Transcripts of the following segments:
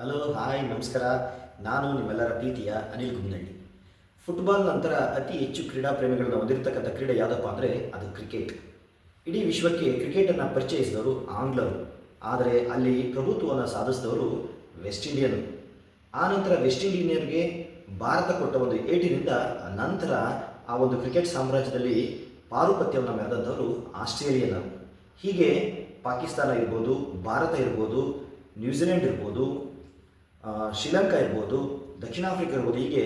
Hello hi ನಮಸ್ಕಾರ. ನಾನು ನಿಮ್ಮೆಲ್ಲರ ಪ್ರೀತಿಯ ಅನಿಲ್ ಗುಮ್ನಳ್ಳಿ. ಫುಟ್ಬಾಲ್ ನಂತರ ಅತಿ ಹೆಚ್ಚು ಕ್ರೀಡಾ ಪ್ರೇಮಿಗಳನ್ನ ಹೊಂದಿರತಕ್ಕಂಥ ಕ್ರೀಡೆ ಯಾವುದಪ್ಪ ಅಂದರೆ ಅದು ಕ್ರಿಕೆಟ್. ಇಡೀ ವಿಶ್ವಕ್ಕೆ ಕ್ರಿಕೆಟನ್ನು ಪರಿಚಯಿಸಿದವರು ಆಂಗ್ಲರು, ಆದರೆ ಅಲ್ಲಿ ಪ್ರಭುತ್ವವನ್ನು ಸಾಧಿಸಿದವರು ವೆಸ್ಟ್ ಇಂಡಿಯನ್. ಆನಂತರ ವೆಸ್ಟ್ ಇಂಡೀನಿಯನ್ಗೆ ಭಾರತ ಕೊಟ್ಟ ಒಂದು ಏಟಿನಿಂದ ನಂತರ ಆ ಒಂದು ಕ್ರಿಕೆಟ್ ಸಾಮ್ರಾಜ್ಯದಲ್ಲಿ ಪಾರುಪತ್ಯವನ್ನು ಮೆರೆದಂಥವರು ಆಸ್ಟ್ರೇಲಿಯನ್ನರು. ಹೀಗೆ ಪಾಕಿಸ್ತಾನ ಇರ್ಬೋದು, ಭಾರತ ಇರ್ಬೋದು, ನ್ಯೂಜಿಲೆಂಡ್ ಇರ್ಬೋದು, ಶ್ರೀಲಂಕಾ ಇರ್ಬೋದು, ದಕ್ಷಿಣ ಆಫ್ರಿಕಾ ಇರ್ಬೋದು, ಹೀಗೆ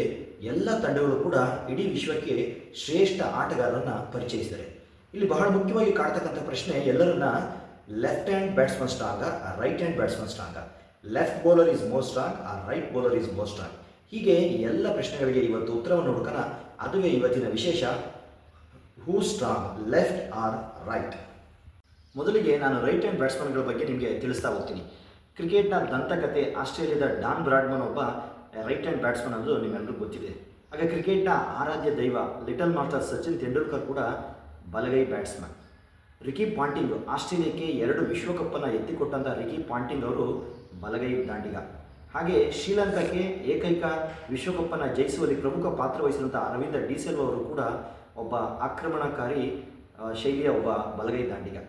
ಎಲ್ಲ ತಂಡಗಳು ಕೂಡ ಇಡೀ ವಿಶ್ವಕ್ಕೆ ಶ್ರೇಷ್ಠ ಆಟಗಾರರನ್ನು ಪರಿಚಯಿಸಿದ್ದಾರೆ. ಇಲ್ಲಿ ಬಹಳ ಮುಖ್ಯವಾಗಿ ಕಾಡ್ತಕ್ಕಂಥ ಪ್ರಶ್ನೆ ಎಲ್ಲರನ್ನ, ಲೆಫ್ಟ್ ಹ್ಯಾಂಡ್ ಬ್ಯಾಟ್ಸ್ಮನ್ ಸ್ಟ್ರಾಂಗ, ರೈಟ್ ಹ್ಯಾಂಡ್ ಬ್ಯಾಟ್ಸ್ಮನ್ ಸ್ಟ್ರಾಂಗ, left bowler is more strong, right bowler is more strong. ಹೀಗೆ ಎಲ್ಲ ಪ್ರಶ್ನೆಗಳಿಗೆ ಇವತ್ತು ಉತ್ತರವನ್ನು ಹುಡುಕೋಣ. ಅದುವೇ ಇವತ್ತಿನ ವಿಶೇಷ, who strong, left or right. ಮೊದಲಿಗೆ ನಾನು ರೈಟ್ ಹ್ಯಾಂಡ್ ಬ್ಯಾಟ್ಸ್ಮನ್ಗಳ ಬಗ್ಗೆ ನಿಮಗೆ ತಿಳಿಸ್ತಾ ಹೋಗ್ತೀನಿ. ಕ್ರಿಕೆಟ್ನ ದಂತಕತೆ, ಆಸ್ಟ್ರೇಲಿಯಾದ ಡಾನ್ ಬ್ರಾಡ್ಮನ್ ಒಬ್ಬ ರೈಟ್ ಹ್ಯಾಂಡ್ ಬ್ಯಾಟ್ಸ್ಮನ್ ಅನ್ನೋದು ನಿಮ್ಮೆಲ್ಲರಿಗೂ ಗೊತ್ತಿದೆ. ಹಾಗೆ ಕ್ರಿಕೆಟ್ನ ಆರಾಧ್ಯ ದೈವ ಲಿಟಲ್ ಮಾಸ್ಟರ್ ಸಚಿನ್ ತೆಂಡೂಲ್ಕರ್ ಕೂಡ ಬಲಗೈ ಬ್ಯಾಟ್ಸ್ಮನ್. ರಿಕಿ ಪಾಂಟಿಂಗ್, ಆಸ್ಟ್ರೇಲಿಯಾಕ್ಕೆ 2 ವಿಶ್ವಕಪ್ಪನ್ನು ಎತ್ತಿಕೊಟ್ಟಂಥ ರಿಕಿ ಪಾಂಟಿಂಗ್ ಅವರು ಬಲಗೈ ದಾಂಡಿಗ. ಹಾಗೆ ಶ್ರೀಲಂಕಾಕ್ಕೆ ಏಕೈಕ ವಿಶ್ವಕಪ್ಪನ್ನು ಜಯಿಸುವಲ್ಲಿ ಪ್ರಮುಖ ಪಾತ್ರ ವಹಿಸಿದಂಥ ಅರವಿಂದ ಡಿಸಿಲ್ವಾ ಅವರು ಕೂಡ ಒಬ್ಬ ಆಕ್ರಮಣಕಾರಿ ಶೈಲಿಯ ಒಬ್ಬ ಬಲಗೈ ದಾಂಡಿಗ.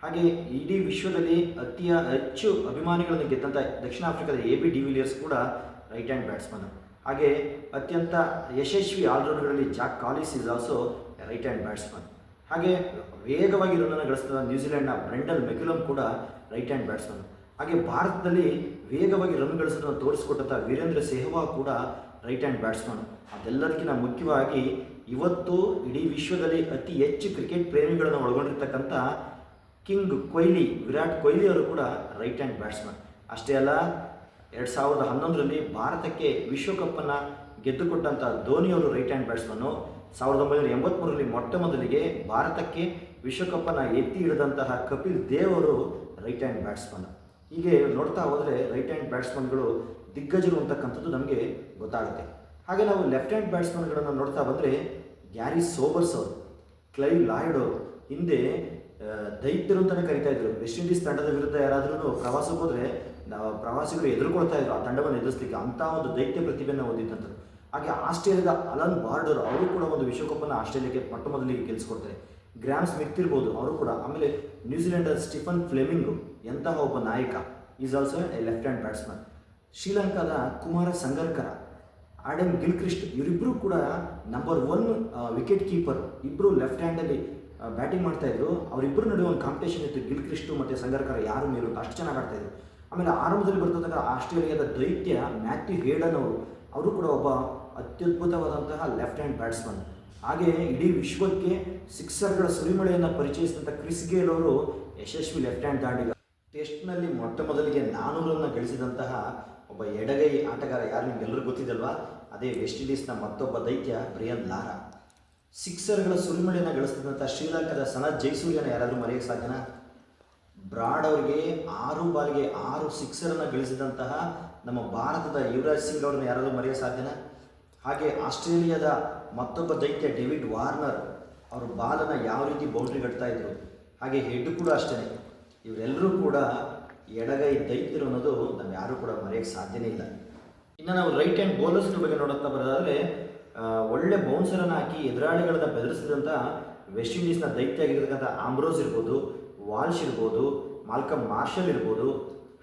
ಹಾಗೆ ಇಡೀ ವಿಶ್ವದಲ್ಲಿ ಅತಿ ಹೆಚ್ಚು ಅಭಿಮಾನಿಗಳನ್ನು ಗೆದ್ದಂಥ ದಕ್ಷಿಣ ಆಫ್ರಿಕಾದ AB ಡಿವಿಲಿಯರ್ಸ್ ಕೂಡ ರೈಟ್ ಹ್ಯಾಂಡ್ ಬ್ಯಾಟ್ಸ್ಮನ್. ಹಾಗೆ ಅತ್ಯಂತ ಯಶಸ್ವಿ ಆಲ್ರೌಂಡರ್ಗಳಲ್ಲಿ Jacques Kallis is also right hand batsman. ಹಾಗೆ ವೇಗವಾಗಿ ರನ್ನನ್ನು ಗಳಿಸಿದ ನ್ಯೂಜಿಲೆಂಡ್ನ ಬ್ರೆಂಡಲ್ ಮೆಕ್ಯುಲಮ್ ಕೂಡ ರೈಟ್ ಹ್ಯಾಂಡ್ ಬ್ಯಾಟ್ಸ್ಮನ್. ಹಾಗೆ ಭಾರತದಲ್ಲಿ ವೇಗವಾಗಿ ರನ್ ಗಳಿಸೋದನ್ನು ತೋರಿಸಿಕೊಟ್ಟಂಥ ವೀರೇಂದ್ರ ಸೆಹ್ವಾಗ್ ಕೂಡ ರೈಟ್ ಹ್ಯಾಂಡ್ ಬ್ಯಾಟ್ಸ್ಮನ್. ಅದೆಲ್ಲದಕ್ಕಿಂತ ಮುಖ್ಯವಾಗಿ ಇವತ್ತು ಇಡೀ ವಿಶ್ವದಲ್ಲಿ ಅತಿ ಹೆಚ್ಚು ಕ್ರಿಕೆಟ್ ಪ್ರೇಮಿಗಳನ್ನು ಒಳಗೊಂಡಿರ್ತಕ್ಕಂಥ ಕಿಂಗ್ ಕೊಹ್ಲಿ, ವಿರಾಟ್ ಕೊಹ್ಲಿ ಅವರು ಕೂಡ ರೈಟ್ ಹ್ಯಾಂಡ್ ಬ್ಯಾಟ್ಸ್ಮನ್. ಅಷ್ಟೇ ಅಲ್ಲ, 2011ರಲ್ಲಿ ಭಾರತಕ್ಕೆ ವಿಶ್ವಕಪ್ಪನ್ನು ಗೆದ್ದುಕೊಟ್ಟಂಥ ಧೋನಿಯವರು ರೈಟ್ ಹ್ಯಾಂಡ್ ಬ್ಯಾಟ್ಸ್ಮನ್ನು. 1983ರಲ್ಲಿ ಮೊಟ್ಟ ಮೊದಲಿಗೆ ಭಾರತಕ್ಕೆ ವಿಶ್ವಕಪ್ಪನ್ನು ಎತ್ತಿ ಹಿಡಿದಂತಹ ಕಪಿಲ್ ದೇವ್ ಅವರು ರೈಟ್ ಹ್ಯಾಂಡ್ ಬ್ಯಾಟ್ಸ್ಮನ್. ಹೀಗೆ ನೋಡ್ತಾ ಹೋದರೆ ರೈಟ್ ಹ್ಯಾಂಡ್ ಬ್ಯಾಟ್ಸ್ಮನ್ಗಳು ದಿಗ್ಗಜರು ಅಂತಕ್ಕಂಥದ್ದು ನಮಗೆ ಗೊತ್ತಾಗುತ್ತೆ. ಹಾಗೆ ನಾವು ಲೆಫ್ಟ್ ಹ್ಯಾಂಡ್ ಬ್ಯಾಟ್ಸ್ಮನ್ಗಳನ್ನು ನೋಡ್ತಾ ಬಂದರೆ ಗ್ಯಾರಿ ಸೋಬರ್ಸ್ ಅವರು, ಕ್ಲೈವ್ ಲಾಯ್ಡ್ ಅವರು ಹಿಂದೆ ದೈತ್ಯರು ಅಂತಲೇ ಕರಿತಾ ಇದ್ರು. ವೆಸ್ಟ್ ಇಂಡೀಸ್ ತಂಡದ ವಿರುದ್ಧ ಯಾರಾದ್ರೂ ಪ್ರವಾಸಕ್ಕೆ ಹೋದರೆ ಪ್ರವಾಸಿಗರು ಎದುರುಕೊಳ್ತಾ ಇದ್ರು ಆ ತಂಡವನ್ನು ಎದುರಿಸಲಿಕ್ಕೆ. ಅಂಥ ಒಂದು ದೈತ್ಯ ಪ್ರತಿಭೆಯನ್ನು ಹೊಂದಿದ್ದಂಥರು. ಹಾಗೆ ಆಸ್ಟ್ರೇಲಿಯಾದ ಅಲನ್ ಬಾರ್ಡರ್ ಅವರು ಕೂಡ ಒಂದು ವಿಶ್ವಕಪ್ಪನ್ನು ಆಸ್ಟ್ರೇಲಿಯಾಕ್ಕೆ ಮೊಟ್ಟ ಮೊದಲಿಗೆ ಗೆಲ್ಲಿಸ್ಕೊಡ್ತಾರೆ. ಗ್ರಾಮ್ ಸ್ಮಿತ್ ಇರ್ಬೋದು, ಅವರು ಕೂಡ. ಆಮೇಲೆ ನ್ಯೂಜಿಲೆಂಡದ ಸ್ಟಿಫನ್ ಫ್ಲೆಮಿಂಗು ಎಂತಹ ಒಬ್ಬ ನಾಯಕ, is also A left hand batsman. ಶ್ರೀಲಂಕಾದ ಕುಮಾರ ಸಂಗರ್ಕರ, ಆಡಮ್ ಗಿಲ್ಕ್ರಿಸ್ಟ್, ಇವರಿಬ್ಬರು ಕೂಡ ನಂಬರ್ 1 ವಿಕೆಟ್ ಕೀಪರ್. ಇಬ್ಬರು ಲೆಫ್ಟ್ ಹ್ಯಾಂಡಲ್ಲಿ ಬ್ಯಾಟಿಂಗ್ ಮಾಡ್ತಾಯಿದ್ರು. ಅವರಿಬ್ಬರು ನಡುವೆ ಒಂದು ಕಾಂಪಿಟೇಷನ್ ಇತ್ತು, ಗಿಲ್ಕ್ರಿಸ್ಟು ಮತ್ತು ಸಂಗರ್ಕರ ಯಾರು ಮೇರು ಅಂತ. ಅಷ್ಟು ಚೆನ್ನಾಗಿ ಆಡ್ತಾಯಿದ್ರು. ಆಮೇಲೆ ಆರಂಭದಲ್ಲಿ ಬರ್ತಕ್ಕಂಥ ಆಸ್ಟ್ರೇಲಿಯಾದ ದೈತ್ಯ ಮ್ಯಾಥ್ಯೂ ಹೇಡನ್ ಅವರು ಕೂಡ ಒಬ್ಬ ಅತ್ಯದ್ಭುತವಾದಂತಹ ಲೆಫ್ಟ್ ಹ್ಯಾಂಡ್ ಬ್ಯಾಟ್ಸ್ಮನ್. ಹಾಗೆ ಇಡೀ ವಿಶ್ವಕ್ಕೆ ಸಿಕ್ಸರ್ಗಳ ಸುರಿಮಳೆಯನ್ನು ಪರಿಚಯಿಸಿದಂಥ ಕ್ರಿಸ್ ಗೇಲ್ ಅವರು ಯಶಸ್ವಿ ಲೆಫ್ಟ್ ಹ್ಯಾಂಡ್ ದಾಂಡಿಗ. ಟೆಸ್ಟ್ನಲ್ಲಿ ಮೊಟ್ಟ ಮೊದಲಿಗೆ 400 ರನ್ನ ಗಳಿಸಿದಂತಹ ಒಬ್ಬ ಎಡಗೈ ಆಟಗಾರ ಯಾರು ನಿಮಗೆಲ್ಲರೂ ಗೊತ್ತಿದಲ್ವಾ, ಅದೇ ವೆಸ್ಟ್ ಇಂಡೀಸ್ನ ಮತ್ತೊಬ್ಬ ದೈತ್ಯ ಬ್ರಿಯನ್ ಲಾರಾ. ಸಿಕ್ಸರ್ಗಳ ಸುರಿಮಳೆಯನ್ನು ಗಳಿಸಿದಂಥ ಶ್ರೀಲಂಕಾದ ಸನತ್ ಜಯಸೂರ್ಯನ ಯಾರಾದರೂ ಮರೆಯೋಕ್ಕೆ ಸಾಧ್ಯನಾ? ಬ್ರಾಡ್ ಅವರಿಗೆ 6 ಬಾಲ್ಗೆ 6 ಸಿಕ್ಸರನ್ನು ಗಳಿಸಿದಂತಹ ನಮ್ಮ ಭಾರತದ ಯುವರಾಜ್ ಸಿಂಗ್ ಅವ್ರನ್ನ ಯಾರಾದರೂ ಮರೆಯೋಕ್ಕೆ ಸಾಧ್ಯನಾ? ಹಾಗೆ ಆಸ್ಟ್ರೇಲಿಯಾದ ಮತ್ತೊಬ್ಬ ದೈತ್ಯ ಡೇವಿಡ್ ವಾರ್ನರ್, ಅವರು ಬಾಲನ್ನು ಯಾವ ರೀತಿ ಬೌಂಡ್ರಿ ಕಟ್ತಾ ಇದ್ರು, ಹಾಗೆ ಹೆಡ್ ಕೂಡ ಅಷ್ಟೇ. ಇವರೆಲ್ಲರೂ ಕೂಡ ಎಡಗೈ ದೈತ್ಯರು ಅನ್ನೋದು ನಾವು ಯಾರೂ ಕೂಡ ಮರೆಯೋಕ್ಕೆ ಸಾಧ್ಯನೇ ಇಲ್ಲ. ಇನ್ನು ನಾವು ರೈಟ್ ಹ್ಯಾಂಡ್ ಬೌಲರ್ಸ್ಗಳ ಬಗ್ಗೆ ನೋಡುತ್ತಾ ಬರೋದಾದರೆ, ಒಳ್ಳೆ ಬೌನ್ಸರನ್ನು ಹಾಕಿ ಎದುರಾಳಿಗಳನ್ನು ಬೆದರಿಸಿದಂಥ ವೆಸ್ಟ್ ಇಂಡೀಸ್ನ ದೈತ್ಯ ಆಗಿರ್ತಕ್ಕಂಥ ಆಂಬ್ರೋಸ್ ಇರ್ಬೋದು, ವಾಲ್ಶ್ ಇರ್ಬೋದು, ಮಾಲ್ಕಮ್ ಮಾರ್ಷಲ್ ಇರ್ಬೋದು.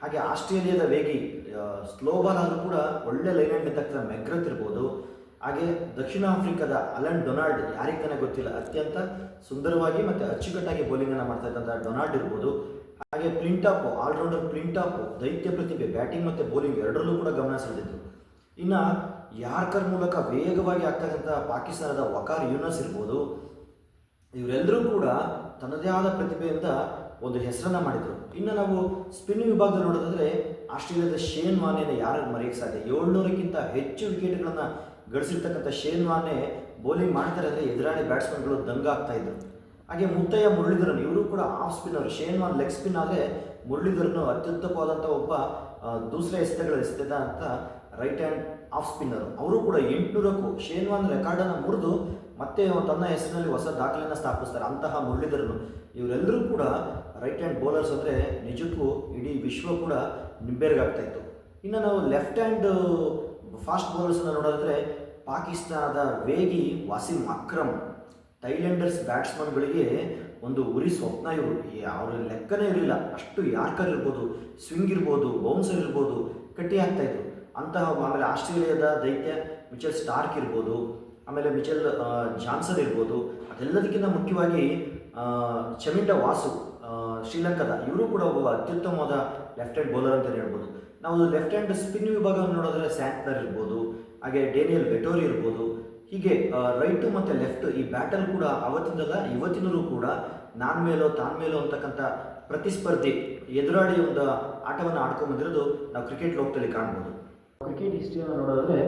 ಹಾಗೆ ಆಸ್ಟ್ರೇಲಿಯಾದ ವೇಗಿ ಸ್ಲೋ ಬಾಲ್ ಆದರೂ ಕೂಡ ಒಳ್ಳೆ ಲೈನ್ ಹ್ಯಾಂಡ್ ಇರ್ತಕ್ಕಂಥ ಮೆಗ್ರತ್ ಇರ್ಬೋದು. ಹಾಗೆ ದಕ್ಷಿಣ ಆಫ್ರಿಕಾದ ಅಲನ್ ಡೊನಾಲ್ಡ್, ಯಾರಿಗೆ ತಾನೇ ಗೊತ್ತಿಲ್ಲ, ಅತ್ಯಂತ ಸುಂದರವಾಗಿ ಮತ್ತು ಅಚ್ಚುಕಟ್ಟಾಗಿ ಬೌಲಿಂಗನ್ನು ಮಾಡ್ತಾ ಇದ್ದಂಥ ಡೊನಾಲ್ಡ್ ಇರ್ಬೋದು. ಹಾಗೆ ಪ್ಲಿಂಟಾಪ್, ಆಲ್ರೌಂಡರ್ ಪ್ಲಿಂಟಾಪ್, ದೈತ್ಯ ಪ್ರತಿಭೆ, ಬ್ಯಾಟಿಂಗ್ ಮತ್ತು ಬೌಲಿಂಗ್ ಎರಡರಲ್ಲೂ ಕೂಡ ಗಮನ ಸೆಳೆದಿದ್ರು. ಇನ್ನು ಯಾರ್ಕರ್ ಮೂಲಕ ವೇಗವಾಗಿ ಆಗ್ತಕ್ಕಂಥ ಪಾಕಿಸ್ತಾನದ ವಕಾರ್ ಯೂನಸ್ ಇರ್ಬೋದು. ಇವರೆಲ್ಲರೂ ಕೂಡ ತನ್ನದೇ ಆದ ಪ್ರತಿಭೆಯಿಂದ ಒಂದು ಹೆಸರನ್ನು ಮಾಡಿದರು. ಇನ್ನು ನಾವು ಸ್ಪಿನ್ ವಿಭಾಗದಲ್ಲಿ ನೋಡೋದಾದರೆ ಆಸ್ಟ್ರೇಲಿಯಾದ ಶೇನ್ ವಾರ್ನೆಯನ್ನು ಯಾರು ಮರೆಯೋಕ್ಕೆ ಸಾಧ್ಯ? 700ಕ್ಕಿಂತ ಹೆಚ್ಚು ವಿಕೆಟ್ಗಳನ್ನು ಗಳಿಸಿರ್ತಕ್ಕಂಥ ಶೇನ್ ವಾರ್ನೆ ಬೌಲಿಂಗ್ ಮಾಡ್ತಾರೆ ಅಂದರೆ ಎದುರಾಳಿ ಬ್ಯಾಟ್ಸ್ಮನ್ಗಳು ದಂಗಾಗ್ತಾಯಿದ್ರು. ಹಾಗೆ ಮುತ್ತಯ್ಯ ಮುರಳೀಧರನ್, ಇವರು ಕೂಡ off spinner. Shane warn leg spin ಆದರೆ ಮುರಳೀಧರನ್ ಅತ್ಯುತ್ತಮವಾದಂಥ ಒಬ್ಬ ದೂಸರ ಎಸೆತಗಳ ಅಂತ ರೈಟ್ ಹ್ಯಾಂಡ್ ಆಫ್ ಸ್ಪಿನ್ನರು. ಅವರು ಕೂಡ 800ಕ್ಕೂ ಶೇನ್ ವಾರ್ನ್ ರೆಕಾರ್ಡನ್ನು ಮುರಿದು ಮತ್ತೆ ತನ್ನ ಹೆಸರಿನಲ್ಲಿ ಹೊಸ ದಾಖಲೆಯನ್ನು ಸ್ಥಾಪಿಸ್ತಾರೆ ಅಂತಹ ಮುರಳೀಧರನ್. ಇವರೆಲ್ಲರೂ ಕೂಡ ರೈಟ್ ಹ್ಯಾಂಡ್ ಬೌಲರ್ಸ್ ಅಂದರೆ ನಿಜಕ್ಕೂ ಇಡೀ ವಿಶ್ವ ಕೂಡ ನಿಬ್ಬೆರಗಾಗ್ತಾಯಿತ್ತು. ಇನ್ನು ನಾವು ಲೆಫ್ಟ್ ಹ್ಯಾಂಡ್ ಫಾಸ್ಟ್ ಬೌಲರ್ಸನ್ನು ನೋಡೋದಾದರೆ ಪಾಕಿಸ್ತಾನದ ವೇಗಿ ವಾಸಿಂ ಅಕ್ರಮ್, ಥೈಲ್ಯಾಂಡರ್ಸ್ ಬ್ಯಾಟ್ಸ್ಮನ್ಗಳಿಗೆ ಒಂದು ಉರಿ ಸ್ವಪ್ನ. ಇವರು ಅವ್ರ ಲೆಕ್ಕನೇ ಇರಲಿಲ್ಲ, ಅಷ್ಟು ಯಾರ್ಕರ್ ಇರ್ಬೋದು, ಸ್ವಿಂಗ್ ಇರ್ಬೋದು, ಬೌನ್ಸರ್ ಇರ್ಬೋದು, ಕಟ್ಟಿ ಹಾಕ್ತಾಯಿದ್ರು ಅಂತಹ. ಆಮೇಲೆ ಆಸ್ಟ್ರೇಲಿಯಾದ ದೈತ್ಯ ಮಿಚೆಲ್ ಸ್ಟಾರ್ಕ್ ಇರ್ಬೋದು, ಆಮೇಲೆ ಮಿಚೆಲ್ ಜಾನ್ಸನ್ ಇರ್ಬೋದು, ಅದೆಲ್ಲದಕ್ಕಿಂತ ಮುಖ್ಯವಾಗಿ ಚಮಿಂಡ ವಾಸು ಶ್ರೀಲಂಕಾದ, ಇವರು ಕೂಡ ಒಬ್ಬ ಅತ್ಯುತ್ತಮವಾದ ಲೆಫ್ಟ್ ಹ್ಯಾಂಡ್ ಬೌಲರ್ ಅಂತಲೇ ಹೇಳ್ಬೋದು. ನಾವು ಲೆಫ್ಟ್ ಹ್ಯಾಂಡ್ ಸ್ಪಿನ್ ವಿಭಾಗವನ್ನು ನೋಡಿದ್ರೆ ಸ್ಯಾಂಟ್ನರ್ ಇರ್ಬೋದು, ಹಾಗೆ ಡೇನಿಯಲ್ ವೆಟೋರಿ ಇರ್ಬೋದು. ಹೀಗೆ ರೈಟು ಮತ್ತು ಲೆಫ್ಟ್ ಈ ಬ್ಯಾಟಲ್ ಕೂಡ ಅವತ್ತಿಂದಲ್ಲ ಇವತ್ತಿನೂ ಕೂಡ ನಾನ್ ಮೇಲೋ ತಾನ್ ಮೇಲೋ ಅಂತಕ್ಕಂಥ ಪ್ರತಿಸ್ಪರ್ಧಿ ಎದುರಾಡಿ ಒಂದು ಆಟವನ್ನು ಆಡ್ಕೊಂಡ್ಬಂದಿರೋದು ನಾವು ಕ್ರಿಕೆಟ್ ಲೋಕದಲ್ಲಿ ಕಾಣ್ಬೋದು. ಕ್ರಿಕೆಟ್ ಹಿಸ್ಟ್ರಿಯನ್ನು ನೋಡೋದಾದರೆ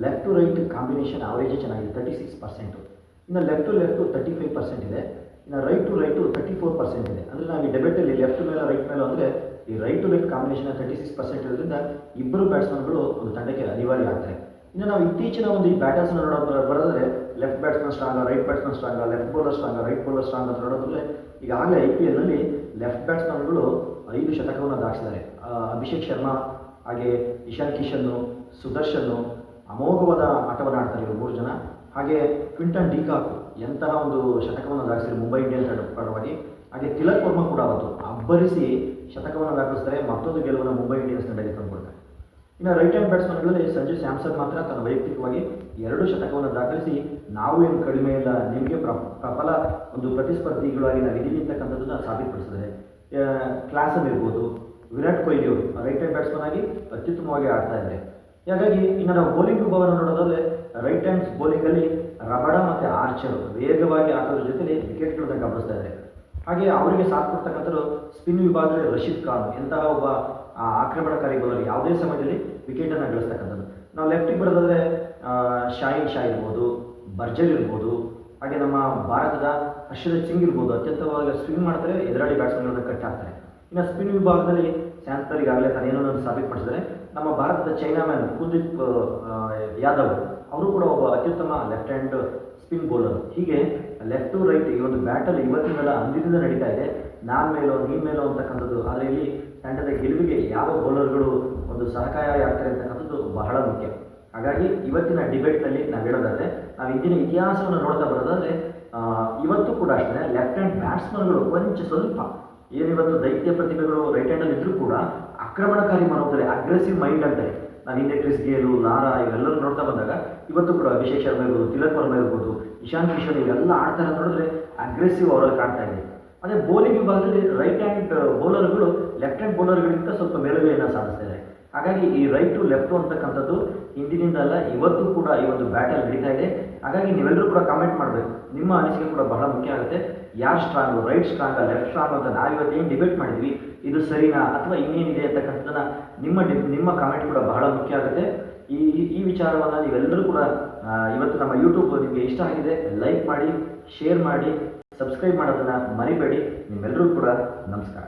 ಲೆಫ್ಟ್ ಟು ರೈಟ್ ಕಾಂಬಿನೇಷನ್ ಅವರೇಜೇ ಚೆನ್ನಾಗಿದೆ, 36%. ಇನ್ನು ಲೆಫ್ಟ್ ಟು ಲೆಫ್ಟು 35% ಇದೆ. ಇನ್ನು ರೈಟ್ ಟು ರೈಟು 34% ಇದೆ. ಅಂದರೆ ನಾವು ಈ ಡೆಬೇಟಲ್ಲಿ ಲೆಫ್ಟ್ ಮೇಲೆ ರೈಟ್ ಮೇಲೆ ಅಂದರೆ ಈ ರೈಟ್ ಟು ಲೆಫ್ಟ್ ಕಾಂಬಿನೇಷನ್ 36% ಇರೋದ್ರಿಂದ ಇಬ್ಬರು ಬ್ಯಾಟ್ಸ್ಮನ್ಗಳು ಒಂದು ತಂಡಕ್ಕೆ ಅನಿವಾರ್ಯ ಆಗ್ತಾರೆ. ಇನ್ನು ನಾವು ಇತ್ತೀಚಿನ ಒಂದು ಈ ಬ್ಯಾಟರ್ಸ್ನ ಬರೋದ್ರೆ ಲೆಫ್ಟ್ ಬ್ಯಾಟ್ಸ್ಮನ್ ಸ್ಟ್ರಾಂಗ, ರೈಟ್ ಬ್ಯಾಟ್ಸ್ಮನ್ ಸ್ಟ್ರಾಂಗ, ಲೆಫ್ಟ್ ಬೌಲರ್ ಸ್ಟ್ರಾಂಗ, ರೈಟ್ ಬೌಲರ್ ಸ್ಟ್ರಾಂಗ್ ಅಂತ ನೋಡೋದ್ರೆ ಈಗಾಗಲೇ IPLನಲ್ಲಿ ಲೆಫ್ಟ್ ಬ್ಯಾಟ್ಸ್ಮನ್ಗಳು 5 ಶತಕವನ್ನು ದಾಟಿಸಿದ್ದಾರೆ. ಅಭಿಷೇಕ್ ಶರ್ಮಾ, ಹಾಗೆ ಇಶಾನ್ ಕಿಶನ್ನು, ಸುದರ್ಶನ್ನು ಅಮೋಘವಾದ ಆಟವನ್ನು ಆಡ್ತಾರೆ ಇವರು 3 ಜನ. ಹಾಗೆ ಕ್ವಿಂಟನ್ ಡಿಕಾಕ್ ಎಂತಹ ಒಂದು ಶತಕವನ್ನು ದಾಟಿಸಿದ್ದಾರೆ ಮುಂಬೈ ಇಂಡಿಯನ್ಸ್ ಪರವಾಗಿ. ಹಾಗೆ ತಿಲಕ್ ವರ್ಮಾ ಕೂಡ ಅವತ್ತು ಅಬ್ಬರಿಸಿ ಶತಕವನ್ನು ದಾಖಲಿಸ್ತಾರೆ, ಮತ್ತೊಂದು ಗೆಲುವನ್ನು ಮುಂಬೈ ಇಂಡಿಯನ್ಸ್ ತಂಡಕ್ಕೆ ತಂದುಕೊಡ್ತಾರೆ. ಇನ್ನು ರೈಟ್ ಹ್ಯಾಂಡ್ ಬ್ಯಾಟ್ಸ್ಮನ್ಗಳಲ್ಲಿ ಸಂಜು ಸ್ಯಾಮ್ಸನ್ ಮಾತ್ರ ತನ್ನ ವೈಯಕ್ತಿಕವಾಗಿ 2 ಶತಕವನ್ನು ದಾಖಲಿಸಿ ನಾವು ಏನು ಕಡಿಮೆ ಇಲ್ಲ, ನಿಮಗೆ ಪ್ರಬಲ ಒಂದು ಪ್ರತಿಸ್ಪರ್ಧಿಗಳಾಗಿ ನಾವು ಇದೀವಿ ಅಂತಕ್ಕಂಥದ್ದನ್ನು ಸಾಬೀತುಪಡಿಸಿದ್ದಾರೆ. ಕ್ಲಾಸನ್ ಇರ್ಬೋದು, ವಿರಾಟ್ ಕೊಹ್ಲಿ ಅವರು ರೈಟ್ ಹ್ಯಾಂಡ್ ಬ್ಯಾಟ್ಸ್ಮನ್ ಆಗಿ ಅತ್ಯುತ್ತಮವಾಗಿ ಆಡ್ತಾ ಇದ್ದಾರೆ. ಹಾಗಾಗಿ ಇನ್ನು ನಾವು ಬೌಲಿಂಗ್ ವಿಭಾಗವನ್ನು ನೋಡೋದಾದರೆ ರೈಟ್ ಹ್ಯಾಂಡ್ಸ್ ಬೌಲಿಂಗಲ್ಲಿ ರಬಡ ಮತ್ತು ಆರ್ಚರ್ ವೇಗವಾಗಿ ಆಟೋದ್ರ ಜೊತೆಲಿ ವಿಕೆಟ್ಗಳನ್ನ ಗಮನಿಸ್ತಾ ಇದ್ದಾರೆ. ಹಾಗೆ ಅವರಿಗೆ ಸಾಥ್ ಕೊಡ್ತಕ್ಕಂಥದ್ದು ಸ್ಪಿನ್ ವಿಭಾಗದಲ್ಲಿ ರಶೀದ್ ಖಾನ್ ಎಂತಹ ಒಬ್ಬ ಆಕ್ರಮಣಕಾರಿ ಬೌಲರ್, ಯಾವುದೇ ಸಮಯದಲ್ಲಿ ವಿಕೆಟನ್ನು ಗಳಿಸ್ತಕ್ಕಂಥದ್ದು. ನಾವು ಲೆಫ್ಟಿಗೆ ಬರೋದಾದರೆ ಶಾಹಿನ್ ಶಾ ಇರ್ಬೋದು, ಬರ್ಜರ್ ಇರ್ಬೋದು, ಹಾಗೆ ನಮ್ಮ ಭಾರತದ ಹರ್ಷದೀಪ್ ಸಿಂಗ್ ಇರ್ಬೋದು, ಅತ್ಯಂತವಾಗಿ ಸ್ವಿಂಗ್ ಮಾಡ್ತಾರೆ, ಎದುರಾಳಿ ಬ್ಯಾಟ್ಸ್ಮನ್ಗಳನ್ನ ಕಟ್ ಹಾಕ್ತಾರೆ. ಇನ್ನು ಸ್ಪಿನ್ ವಿಭಾಗದಲ್ಲಿ ಸ್ಯಾಂಟ್ನರ್ ಈಗಾಗಲೇ ತಾನೇನೋ ಸಾಬೀತುಪಡಿಸಿದರೆ. ನಮ್ಮ ಭಾರತದ ಚೈನಾ ಮ್ಯಾನ್ ಕುಲ್ದೀಪ್ ಯಾದವ್ ಅವರು ಕೂಡ ಒಬ್ಬ ಅತ್ಯುತ್ತಮ ಲೆಫ್ಟ್ ಹ್ಯಾಂಡ್ ಸ್ಪಿನ್ ಬೌಲರ್. ಹೀಗೆ ಲೆಫ್ಟ್ ಟು ರೈಟ್ ಈ ಒಂದು ಬ್ಯಾಟಲ್ ಇವತ್ತಿನೆಲ್ಲ ಅಂದಿನಿಂದ ನಡೀತಾ ಇದೆ, ನಾನ್ ಮೇಲೋ ನೀನ್ ಮೇಲೋ ಅಂತಕ್ಕಂಥದ್ದು. ಆದರೆ ಇಲ್ಲಿ ತಂಡದ ಗೆಲುವಿಗೆ ಯಾವ ಬೌಲರ್ಗಳು ಒಂದು ಸಹಕಾರಿ ಆಗ್ತಾರೆ ಅಂತಕ್ಕಂಥದ್ದು ಬಹಳ ಮುಖ್ಯ. ಹಾಗಾಗಿ ಇವತ್ತಿನ ಡಿಬೇಟ್ನಲ್ಲಿ ನಾವು ಹೇಳೋದಾದರೆ, ನಾವು ಇಂದಿನ ಇತಿಹಾಸವನ್ನು ನೋಡ್ತಾ ಬರೋದಾದರೆ ಇವತ್ತು ಕೂಡ ಅಷ್ಟೇ ಲೆಫ್ಟ್ ಹ್ಯಾಂಡ್ ಬ್ಯಾಟ್ಸ್ಮನ್ಗಳು ಸ್ವಲ್ಪ ಏನಿವತ್ತು ದೈತ್ಯ ಪ್ರತಿಭೆಗಳು ರೈಟ್ ಹ್ಯಾಂಡಲ್ಲಿ ಇದ್ದರೂ ಕೂಡ ಆಕ್ರಮಣಕಾರಿ ಮನೋಭಾವದಲ್ಲಿ ಅಗ್ರೆಸಿವ್ ಮೈಂಡ್ ಅಂತಾರೆ. ನಾವು ಹಿಂದೆ ಕ್ರಿಸ್ ಗೇಲು, ಲಾರಾ ಇವೆಲ್ಲರೂ ನೋಡ್ತಾ ಬಂದಾಗ ಇವತ್ತು ಕೂಡ ಅಭಿಷೇಕ್ ಶರ್ಮಾ ಇರ್ಬೋದು, ತಿಲಕ್ ವರ್ಮಾ ಇರ್ಬೋದು, ಇಶಾನ್ ಕಿಶನ್ ಇವೆಲ್ಲ ಆಡ್ತಾರೆ ನೋಡಿದ್ರೆ ಅಗ್ರೆಸಿವ್ ಅವರಲ್ಲಿ ಕಾಣ್ತಾ ಇದೆ. ಅದೇ ಬೌಲಿಂಗ್ ವಿಭಾಗದಲ್ಲಿ ರೈಟ್ ಹ್ಯಾಂಡ್ ಬೌಲರ್ಗಳು ಲೆಫ್ಟ್ ಹ್ಯಾಂಡ್ ಬೌಲರ್ಗಳಿಗಿಂತ ಸ್ವಲ್ಪ ಮೇಲುಗೈಯನ್ನು ಸಾಧಿಸ್ತಾರೆ. ಹಾಗಾಗಿ ಈ ರೈಟ್ ಟು ಲೆಫ್ಟು ಅಂತಕ್ಕಂಥದ್ದು ಹಿಂದಿನಿಂದ ಅಲ್ಲ ಇವತ್ತು ಕೂಡ ಈ ಒಂದು ಬ್ಯಾಟಲ್ ನಡೀತಾ ಇದೆ. ಹಾಗಾಗಿ ನೀವೆಲ್ಲರೂ ಕೂಡ ಕಾಮೆಂಟ್ ಮಾಡಬೇಕು, ನಿಮ್ಮ ಅನಿಸಿಕೆ ಕೂಡ ಬಹಳ ಮುಖ್ಯ ಆಗುತ್ತೆ. ಯಾರು ಸ್ಟ್ರಾಂಗು, ರೈಟ್ ಸ್ಟ್ರಾಂಗ, ಲೆಫ್ಟ್ ಸ್ಟ್ರಾಂಗ್ ಅಂತ ನಾವಿವತ್ತೇನು ಡಿಬೇಟ್ ಮಾಡಿದ್ವಿ, ಇದು ಸರಿನಾ ಅಥವಾ ಇನ್ನೇನಿದೆ ಅಂತಕ್ಕಂಥದ್ದನ್ನು ನಿಮ್ಮ ಕಾಮೆಂಟ್ ಕೂಡ ಬಹಳ ಮುಖ್ಯ ಆಗುತ್ತೆ. ಈ ವಿಚಾರವನ್ನು ನೀವೆಲ್ಲರೂ ಕೂಡ ಇವತ್ತು ನಮ್ಮ ಯೂಟ್ಯೂಬ್ ನಿಮಗೆ ಇಷ್ಟ ಆಗಿದೆ ಲೈಕ್ ಮಾಡಿ, ಶೇರ್ ಮಾಡಿ, ಸಬ್ಸ್ಕ್ರೈಬ್ ಮಾಡೋದನ್ನು ಮರಿಬೇಡಿ. ನಿಮ್ಮೆಲ್ಲರೂ ಕೂಡ ನಮಸ್ಕಾರ.